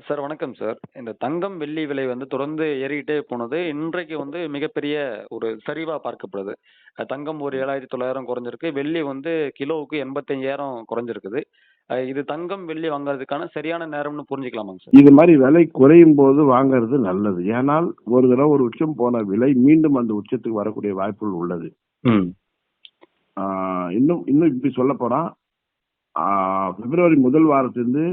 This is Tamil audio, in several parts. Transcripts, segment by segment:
சார் வணக்கம் சார். இந்த தங்கம், வெள்ளி விலை வந்து தொடர்ந்து ஏறிக்கிட்டே போனது. இன்றைக்கு வந்து மிகப்பெரிய ஒரு சரிவா பார்க்கப்படுது. தங்கம் ஒரு 7,900 குறைஞ்சிருக்கு. வெள்ளி வந்து கிலோவுக்கு 85,000 குறைஞ்சிருக்குது. இது தங்கம், வெள்ளி வாங்குறதுக்கான சரியான நேரம்னு புரிஞ்சுக்கலாமாங்க சார்? இது மாதிரி விலை குறையும் போது வாங்குறது நல்லது. ஏனால் ஒரு தடவை ஒரு உச்சம் போன விலை மீண்டும் அந்த உச்சத்துக்கு வரக்கூடிய வாய்ப்புகள் உள்ளது. ம். இன்னும் இன்னும் இப்படி சொல்ல போனா பிப்ரவரி முதல் வாரத்திலிருந்து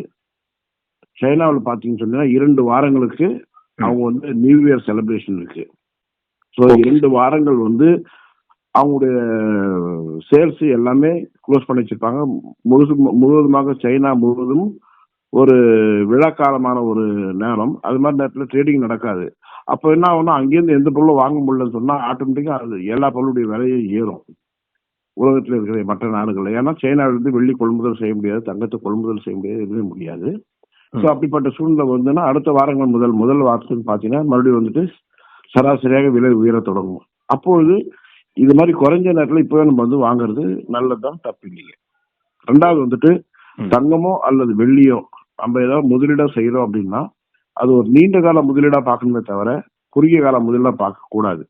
சைனாவில் பார்த்தீங்கன்னு சொன்னா 2 வாரங்களுக்கு அவங்க வந்து நியூ இயர் செலிப்ரேஷன் இருக்கு. ஸோ 2 வாரங்கள் வந்து அவங்களுடைய சேல்ஸ் எல்லாமே க்ளோஸ் பண்ணி வச்சிருப்பாங்க. முழுவதுமாக சைனா முழுவதும் ஒரு விழாக்காலமான ஒரு நேரம். அது மாதிரி நேரத்தில் ட்ரேடிங் நடக்காது. அப்போ என்ன ஆகும்னா அங்கேருந்து எந்த பொருளும் வாங்க முடியலன்னு சொன்னா ஆட்டோமேட்டிக்கா அது எல்லா பொருளுடைய விலையும் ஏறும். உலகத்தில் இருக்கிற மற்ற நாடுகள். ஏன்னா சைனாவிலிருந்து வெள்ளி கொள்முதல் செய்ய முடியாது, தங்கத்தை கொள்முதல் செய்ய முடியாது, எதுவுமே முடியாது. ஸோ அப்படிப்பட்ட சூழ்நிலை வந்துன்னா அடுத்த வாரங்கள் முதல் வாரத்துக்கு பார்த்தீங்கன்னா மறுபடியும் வந்துட்டு சராசரியாக விலை உயர தொடங்கும். அப்பொழுது இது மாதிரி குறைஞ்ச நேரத்தில் இப்போவே நம்ம வந்து வாங்குறது நல்லதுதான், தப்பு இல்லைங்க. ரெண்டாவது வந்துட்டு தங்கமோ அல்லது வெள்ளியோ நம்ம ஏதாவது முதலீடா செய்யறோம் அப்படின்னா அது ஒரு நீண்ட கால முதலீடா பார்க்கணுமே தவிர குறுகிய கால முதலீடா பார்க்க கூடாது.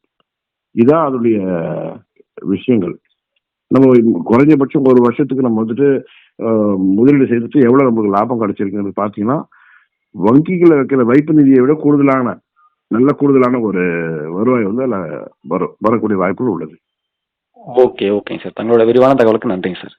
இதுதான் அதனுடைய விஷயங்கள். நம்ம குறைஞ்சபட்சம் ஒரு வருஷத்துக்கு நம்ம வந்துட்டு முதலீடு செய்துட்டு எவ்வளவு நமக்கு லாபம் கிடைச்சிருக்குன்னு பாத்தீங்கன்னா வங்கிகளை வைக்கிற வைப்பு நிதியை விட கூடுதலான ஒரு வருவாய் வந்து அதுல வரக்கூடிய வாய்ப்புகள் உள்ளது. ஓகேங்க சார். தங்களோட விரிவான தகவலுக்கு நன்றிங்க சார்.